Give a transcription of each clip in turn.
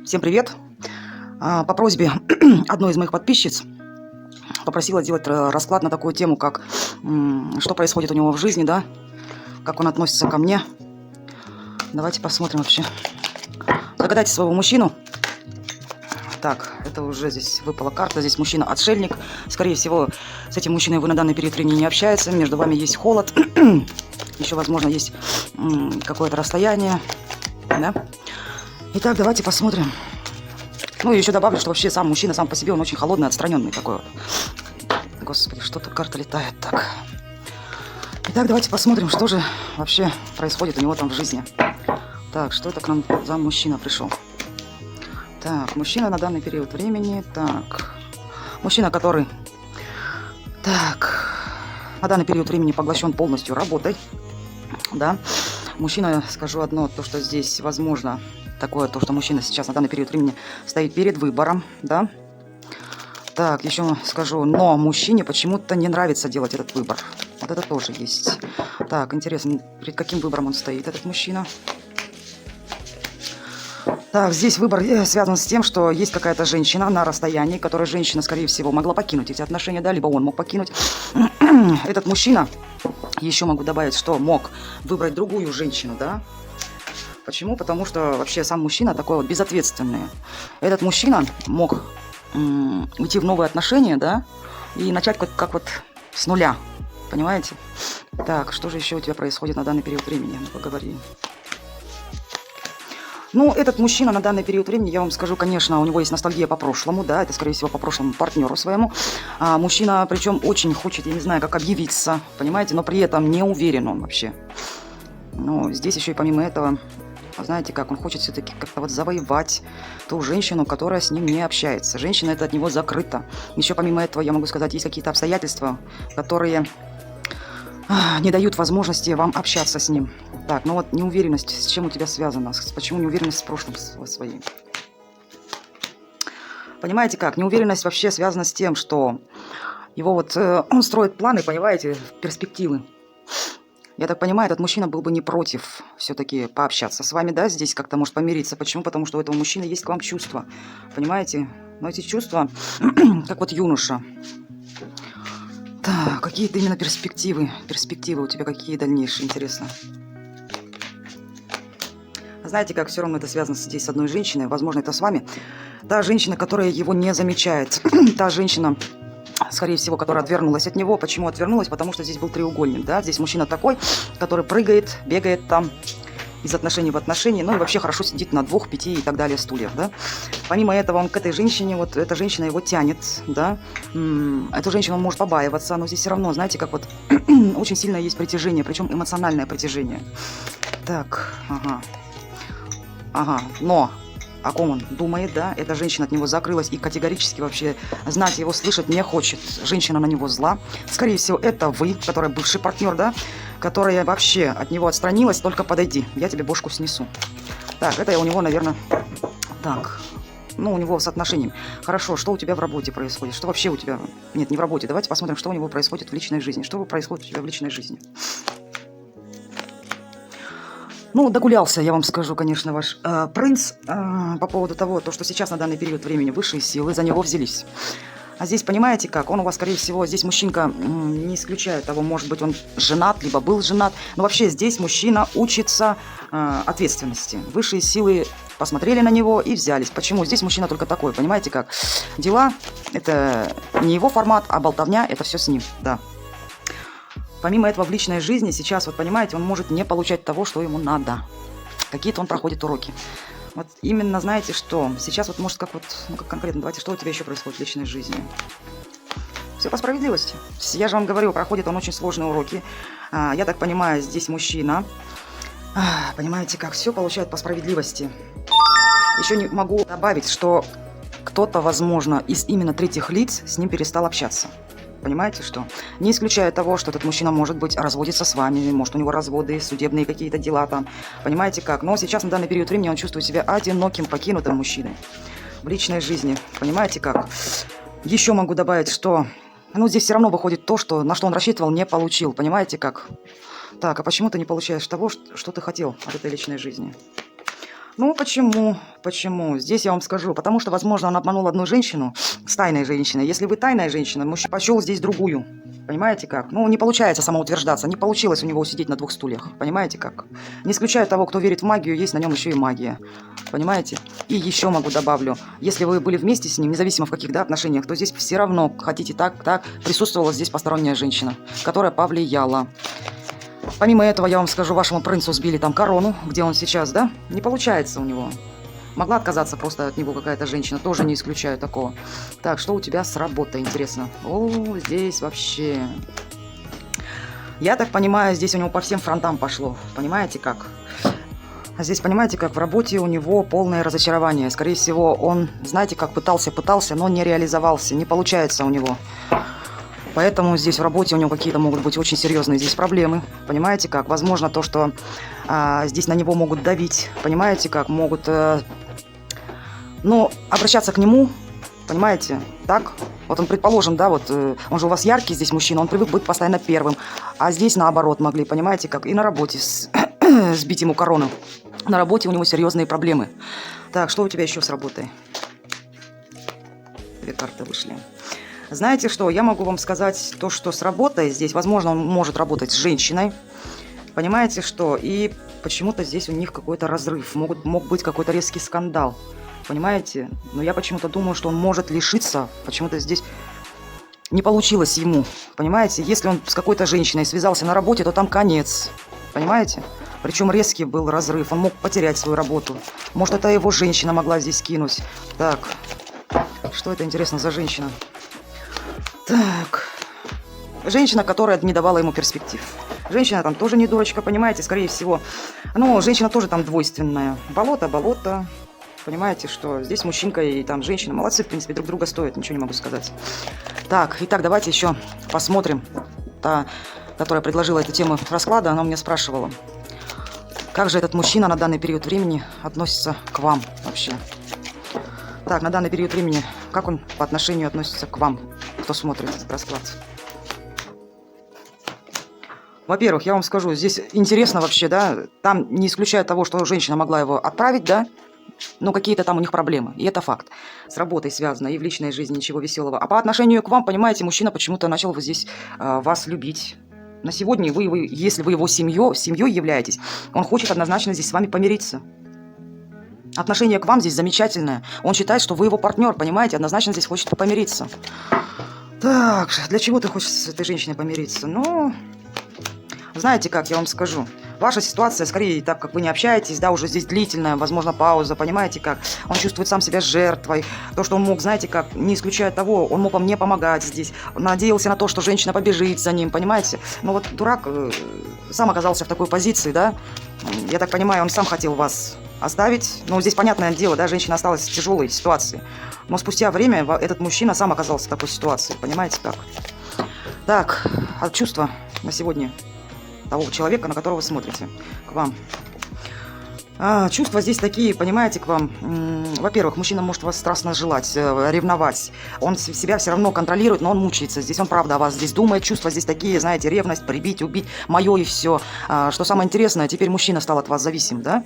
Всем привет! По просьбе одной из моих подписчиц попросила сделать расклад на такую тему, как что происходит у него в жизни, да, как он относится ко мне. Давайте посмотрим вообще. Загадайте своего мужчину. Так, это уже здесь выпала карта. Здесь мужчина-отшельник. Скорее всего, с этим мужчиной вы на данный период времени не общаетесь. Между вами есть холод. Еще, возможно, есть какое-то расстояние. Да? Итак, давайте посмотрим. Ну, и еще добавлю, что вообще сам мужчина сам по себе, он очень холодный, отстраненный такой вот. Господи, что тут карта летает. Так. Итак, давайте посмотрим, что же вообще происходит у него там в жизни. Так, что это к нам за мужчина пришел? Так, мужчина на данный период времени. Так, мужчина, который... Так, на данный период времени поглощен полностью работой. Да. Мужчина, скажу одно, то, что здесь возможно... Такое, то, что мужчина сейчас на данный период времени стоит перед выбором, да. Так, еще скажу, но мужчине почему-то не нравится делать этот выбор. Вот это тоже есть. Так, интересно, перед каким выбором он стоит, этот мужчина? Так, здесь выбор связан с тем, что есть какая-то женщина на расстоянии, которая женщина, скорее всего, могла покинуть эти отношения, да, либо он мог покинуть. Этот мужчина, еще могу добавить, что мог выбрать другую женщину, да. Почему? Потому что вообще сам мужчина такой вот безответственный. Этот мужчина мог уйти в новые отношения, да, и начать как вот с нуля. Понимаете? Так, что же еще у тебя происходит на данный период времени? Ну, поговори. Ну, этот мужчина на данный период времени, я вам скажу, конечно, у него есть ностальгия по прошлому, да, это, скорее всего, по прошлому партнеру своему. Мужчина, причем, очень хочет, я не знаю, как объявиться, понимаете, но при этом не уверен он вообще. Ну, здесь еще и помимо этого... Знаете, как он хочет все-таки как-то вот завоевать ту женщину, которая с ним не общается. Женщина это от него закрыта. Еще помимо этого, я могу сказать, есть какие-то обстоятельства, которые не дают возможности вам общаться с ним. Так, ну вот неуверенность, с чем у тебя связана? Почему неуверенность с прошлым своим? Понимаете как? Неуверенность вообще связана с тем, что его вот он строит планы, понимаете, перспективы. Я так понимаю, этот мужчина был бы не против все-таки пообщаться с вами, да, здесь как-то может помириться. Почему? Потому что у этого мужчины есть к вам чувства, понимаете? Но эти чувства, как вот юноша. Так, какие-то именно перспективы. Перспективы у тебя какие дальнейшие, интересно. Знаете, как все равно это связано здесь с одной женщиной, возможно, это с вами. Та женщина, которая его не замечает. Та женщина... Скорее всего, которая отвернулась от него. Почему отвернулась? Потому что здесь был треугольник, да. Здесь мужчина такой, который прыгает, бегает там из отношений в отношения, ну и вообще хорошо сидит на 2, 5 и так далее стульях, да. Помимо этого, он к этой женщине, вот эта женщина его тянет, да. Эту женщину он может побаиваться, но здесь все равно, знаете, как вот очень сильное есть притяжение, причем эмоциональное притяжение. Так, ага, но... О ком он думает, да, эта женщина от него закрылась и категорически вообще знать его, слышать не хочет. Женщина на него зла. Скорее всего, это вы, который бывший партнер, да, которая вообще от него отстранилась, только подойди, я тебе бошку снесу. Так, это у него, наверное, так, ну, у него с отношениями. Хорошо, что у тебя в работе происходит? Что вообще у тебя... Нет, не в работе. Давайте посмотрим, что у него происходит в личной жизни. Что происходит у тебя в личной жизни? Ну, догулялся, я вам скажу, конечно, ваш принц по поводу того, что сейчас на данный период времени высшие силы за него взялись. А здесь, понимаете как, он у вас, скорее всего, здесь мужчинка, не исключая того, может быть, он женат, либо был женат, но вообще здесь мужчина учится ответственности. Высшие силы посмотрели на него и взялись. Почему? Здесь мужчина только такой, понимаете как. Дела, это не его формат, а болтовня, это все с ним, да. Помимо этого в личной жизни сейчас, вот понимаете, он может не получать того, что ему надо. Какие-то он проходит уроки. Вот именно, знаете, что? Сейчас вот может как вот, ну как конкретно, давайте, что у тебя еще происходит в личной жизни? Все по справедливости. Я же вам говорю, проходит он очень сложные уроки. Я так понимаю, здесь мужчина. Понимаете, как все получает по справедливости. Еще не могу добавить, что кто-то, возможно, из именно третьих лиц с ним перестал общаться. Понимаете, что? Не исключая того, что этот мужчина, может быть, разводится с вами, может, у него разводы, судебные какие-то дела там. Понимаете как? Но сейчас на данный период времени он чувствует себя одиноким, покинутым мужчиной в личной жизни. Понимаете как? Еще могу добавить, что... Ну, здесь все равно выходит то, что, на что он рассчитывал, не получил. Понимаете как? Так, а почему ты не получаешь того, что ты хотел от этой личной жизни? Ну, почему? Почему? Здесь я вам скажу. Потому что, возможно, он обманул одну женщину с тайной женщиной. Если вы тайная женщина, мужчина пошел здесь другую. Понимаете как? Ну, не получается самоутверждаться. Не получилось у него сидеть на двух стульях. Понимаете как? Не исключая того, кто верит в магию, есть на нем еще и магия. Понимаете? И еще могу добавлю. Если вы были вместе с ним, независимо в каких отношениях, то здесь все равно, хотите так, присутствовала здесь посторонняя женщина, которая повлияла. Помимо этого, я вам скажу, вашему принцу сбили там корону, где он сейчас, да? Не получается у него. Могла отказаться просто от него какая-то женщина, тоже не исключаю такого. Так, что у тебя с работой, интересно? О, здесь вообще... Я так понимаю, здесь у него по всем фронтам пошло. Понимаете как? А здесь, понимаете, как в работе у него полное разочарование. Скорее всего, он, знаете, как пытался, но не реализовался. Не получается у него. Поэтому здесь в работе у него какие-то могут быть очень серьезные здесь проблемы. Понимаете как? Возможно, то, что здесь на него могут давить. Понимаете как? Могут, обращаться к нему. Понимаете? Так? Вот он, предположим, да, вот он же у вас яркий здесь мужчина, он привык быть постоянно первым. А здесь наоборот могли, понимаете как? И на работе сбить ему корону. На работе у него серьезные проблемы. Так, что у тебя еще с работой? Две карты вышли. Знаете что, я могу вам сказать то, что с работой здесь, возможно, он может работать с женщиной, понимаете что, и почему-то здесь у них какой-то разрыв, мог быть какой-то резкий скандал, понимаете, но я почему-то думаю, что он может лишиться, почему-то здесь не получилось ему, понимаете, если он с какой-то женщиной связался на работе, то там конец, понимаете, причем резкий был разрыв, он мог потерять свою работу, может, это его женщина могла здесь кинуть, так, что это интересно за женщина? Так, женщина, которая не давала ему перспектив. Женщина там тоже не дурочка, понимаете, скорее всего. Но женщина тоже там двойственная. Болото. Понимаете, что здесь мужчинка и там женщина. Молодцы, в принципе, друг друга стоят, ничего не могу сказать. Так, итак, давайте еще посмотрим. Та, которая предложила эту тему расклада, она у меня спрашивала. Как же этот мужчина на данный период времени относится к вам вообще? Так, на данный период времени, как он по отношению относится к вам? Кто смотрит этот расклад. Во-первых, я вам скажу, здесь интересно вообще, да, там не исключая того, что женщина могла его отправить, да, но какие-то там у них проблемы, и это факт. С работой связано, и в личной жизни ничего веселого. А по отношению к вам, понимаете, мужчина почему-то начал вот здесь вас любить. На сегодня, если вы его семьей являетесь, он хочет однозначно здесь с вами помириться. Отношение к вам здесь замечательное. Он считает, что вы его партнер, понимаете, однозначно здесь хочет помириться. Так, для чего ты хочешь с этой женщиной помириться? Ну, знаете как, я вам скажу. Ваша ситуация, скорее, так как вы не общаетесь, да, уже здесь длительная, возможно, пауза, понимаете как? Он чувствует сам себя жертвой. То, что он мог, знаете как, не исключая того, он мог вам не помогать здесь. Он надеялся на то, что женщина побежит за ним, понимаете? Но вот дурак сам оказался в такой позиции, да? Я так понимаю, он сам хотел вас оставить. Ну, здесь понятное дело, да, женщина осталась в тяжелой ситуации. Но спустя время этот мужчина сам оказался в такой ситуации, понимаете как? Так, а чувства на сегодня того человека, на которого вы смотрите, к вам. Чувства здесь такие, понимаете, к вам. Во-первых, мужчина может вас страстно желать, ревновать. Он себя все равно контролирует, но он мучается. Здесь он правда о вас здесь думает. Чувства здесь такие, знаете, ревность, прибить, убить, мое и все. Что самое интересное, теперь мужчина стал от вас зависим, да?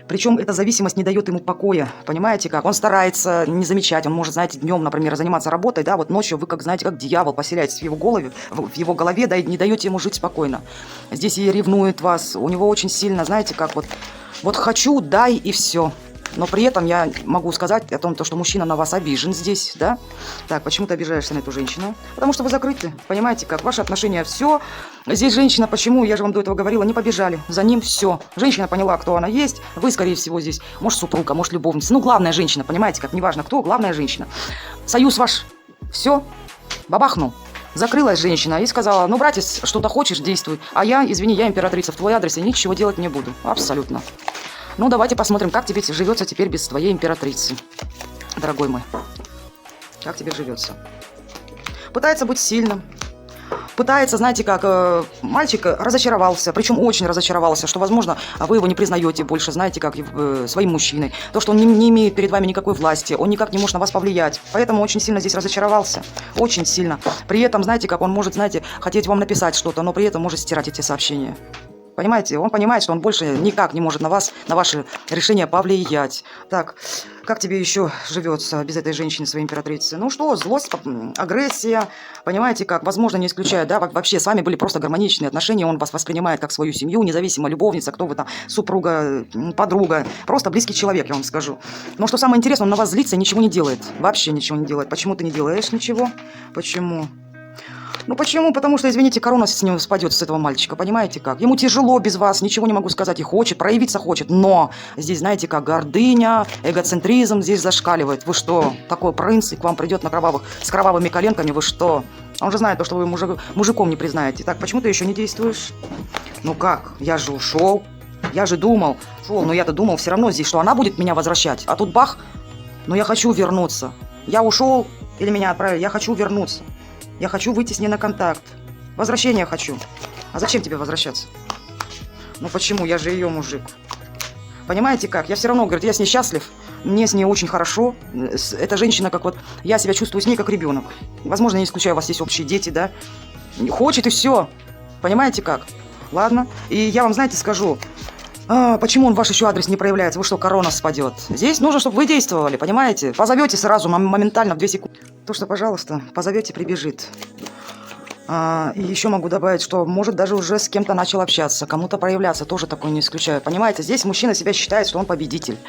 Причем эта зависимость не дает ему покоя, понимаете как? Он старается не замечать, он может, знаете, днем, например, заниматься работой, да, вот ночью вы, как знаете, как дьявол поселяетесь в его голове, да, и не даете ему жить спокойно. Здесь и ревнует вас, у него очень сильно, знаете, как вот хочу, дай и все. Но при этом я могу сказать о том, что мужчина на вас обижен здесь, да? Так, почему ты обижаешься на эту женщину? Потому что вы закрыты, понимаете, как ваши отношения, все. Здесь женщина, почему, я же вам до этого говорила, не побежали, за ним все. Женщина поняла, кто она есть, вы, скорее всего, здесь, может, супруга, может, любовница. Ну, главная женщина, понимаете, как, неважно кто, главная женщина. Союз ваш, все, бабахнул. Закрылась женщина и сказала, ну, братец, что-то хочешь, действуй. А я, извини, я императрица в твой адрес и ничего делать не буду. Абсолютно. Ну, давайте посмотрим, как тебе живется теперь без твоей императрицы, дорогой мой. Как тебе живется? Пытается быть сильным. Пытается, знаете, как мальчик разочаровался, причем очень разочаровался, что, возможно, вы его не признаете больше, знаете, как своим мужчиной. То, что он не имеет перед вами никакой власти, он никак не может на вас повлиять. Поэтому очень сильно здесь разочаровался. Очень сильно. При этом, знаете, как он может, знаете, хотеть вам написать что-то, но при этом может стирать эти сообщения. Понимаете? Он понимает, что он больше никак не может на вас, на ваши решения повлиять. Так, как тебе еще живется без этой женщины, своей императрицы? Ну что, злость, агрессия, понимаете как? Возможно, не исключая, да, вообще с вами были просто гармоничные отношения, он вас воспринимает как свою семью, независимо, любовница, кто вы там, супруга, подруга, просто близкий человек, я вам скажу. Но что самое интересное, он на вас злится и ничего не делает, вообще ничего не делает. Почему ты не делаешь ничего? Почему? Ну почему? Потому что, извините, корона с него спадет с этого мальчика, понимаете как? Ему тяжело без вас, ничего не могу сказать, и хочет, проявиться хочет, но здесь, знаете как, гордыня, эгоцентризм здесь зашкаливает. Вы что, такой принц, и к вам придет на с кровавыми коленками, вы что? Он же знает то, что вы мужиком не признаете. Так, почему ты еще не действуешь? Ну как, я же ушел, я же думал, но я-то думал все равно здесь, что она будет меня возвращать, а тут бах, но я хочу вернуться. Я ушел или меня отправили, я хочу вернуться. Я хочу выйти с ней на контакт. Возвращение хочу. А зачем тебе возвращаться? Ну почему? Я же ее мужик. Понимаете как? Я все равно, говорит, я с ней счастлив. Мне с ней очень хорошо. Эта женщина, как вот... Я себя чувствую с ней как ребенок. Возможно, не исключаю, у вас есть общие дети, да? Хочет и все. Понимаете как? Ладно. И я вам, знаете, скажу... почему он ваш еще адрес не проявляется? Вы что, корона спадет? Здесь нужно, чтобы вы действовали, понимаете? Позовете сразу, моментально, в 2 секунды. То, что, пожалуйста, позовете, прибежит. И еще могу добавить, что может даже уже с кем-то начал общаться, кому-то проявляться, тоже такое не исключаю. Понимаете, здесь мужчина себя считает, что он победитель.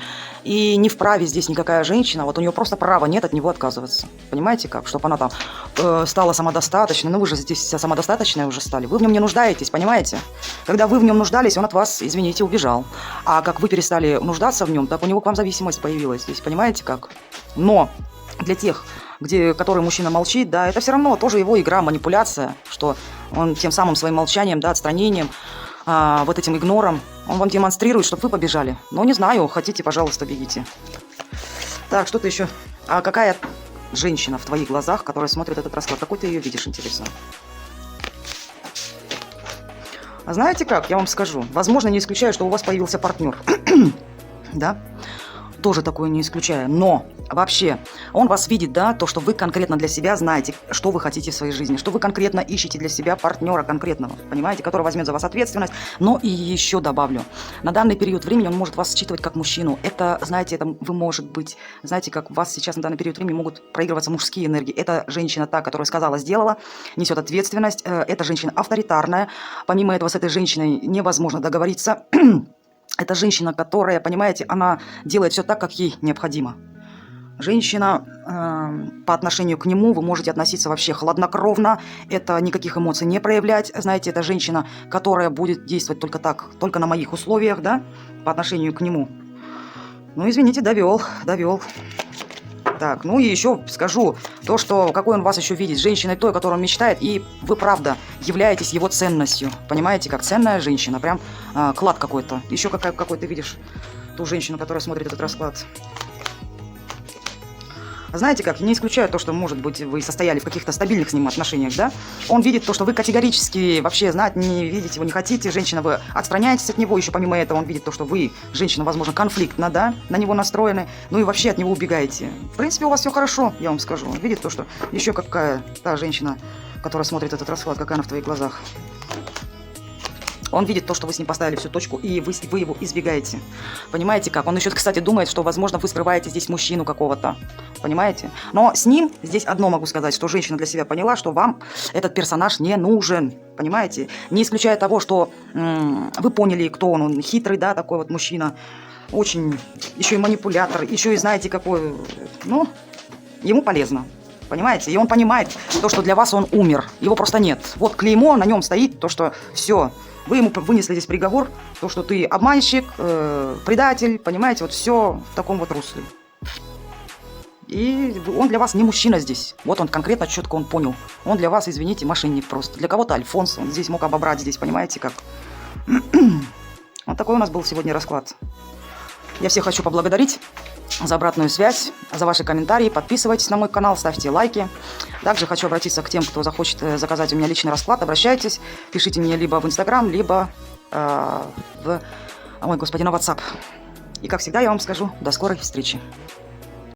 И не вправе здесь никакая женщина, вот у нее просто права нет от него отказываться. Понимаете как? Чтобы она там стала самодостаточной. Ну вы же здесь самодостаточная уже стали. Вы в нем не нуждаетесь, понимаете? Когда вы в нем нуждались, он от вас, извините, убежал. А как вы перестали нуждаться в нем, так у него к вам зависимость появилась здесь. Понимаете как? Но для тех, который мужчина молчит, да, это все равно тоже его игра, манипуляция, что он тем самым своим молчанием, да, отстранением, вот этим игнором, он вам демонстрирует, чтобы вы побежали. Но не знаю, хотите, пожалуйста, бегите. Так, что-то еще. А какая женщина в твоих глазах, которая смотрит этот расклад? Какой ты ее видишь, интересно? А знаете как, я вам скажу. Возможно, не исключаю, что у вас появился партнер. Да? Тоже такое не исключаю. Но вообще он вас видит, да, то, что вы конкретно для себя знаете, что вы хотите в своей жизни, что вы конкретно ищете для себя партнера конкретного, понимаете, который возьмет за вас ответственность. Но и еще добавлю, на данный период времени он может вас считывать как мужчину. Это, знаете, это вы, может быть, знаете, как у вас сейчас на данный период времени могут проигрываться мужские энергии. Это женщина та, которая сказала, сделала, несет ответственность. Это женщина авторитарная. Помимо этого, с этой женщиной невозможно договориться. Это женщина, которая, понимаете, она делает все так, как ей необходимо. Женщина по отношению к нему, вы можете относиться вообще хладнокровно, это никаких эмоций не проявлять. Знаете, это женщина, которая будет действовать только так, только на моих условиях, да, по отношению к нему. Ну, извините, довел. Так, ну и еще скажу то, что какой он вас еще видит. Женщиной той, о которой он мечтает, и вы, правда, являетесь его ценностью. Понимаете, как ценная женщина, прям клад какой-то. Еще какой ты видишь ту женщину, которая смотрит этот расклад. Знаете как, не исключаю то, что, может быть, вы состояли в каких-то стабильных с ним отношениях, да? Он видит то, что вы категорически вообще знать не видите, его не хотите, женщина, вы отстраняетесь от него, еще помимо этого он видит то, что вы, женщина, возможно, конфликтно, да, на него настроены, ну и вообще от него убегаете. В принципе, у вас все хорошо, я вам скажу. Он видит то, что еще какая та женщина, которая смотрит этот расклад, какая она в твоих глазах. Он видит то, что вы с ним поставили всю точку, и вы его избегаете. Понимаете как? Он еще, кстати, думает, что, возможно, вы скрываете здесь мужчину какого-то. Понимаете? Но с ним здесь одно могу сказать, что женщина для себя поняла, что вам этот персонаж не нужен. Понимаете? Не исключая того, что вы поняли, кто он. Он хитрый, да, такой вот мужчина. Очень еще и манипулятор, еще и знаете какой. Ну, ему полезно. Понимаете? И он понимает то, что для вас он умер. Его просто нет. Вот клеймо на нем стоит, то, что все. Вы ему вынесли здесь приговор, то, что ты обманщик, предатель, понимаете, вот все в таком вот русле. И он для вас не мужчина здесь. Вот он конкретно, четко он понял. Он для вас, извините, мошенник просто. Для кого-то Альфонс, он здесь мог обобрать, здесь, понимаете, как. Вот такой у нас был сегодня расклад. Я всех хочу поблагодарить за обратную связь, за ваши комментарии. Подписывайтесь на мой канал, ставьте лайки. Также хочу обратиться к тем, кто захочет заказать у меня личный расклад. Обращайтесь, пишите мне либо в Инстаграм, либо на WhatsApp. И как всегда я вам скажу, до скорой встречи.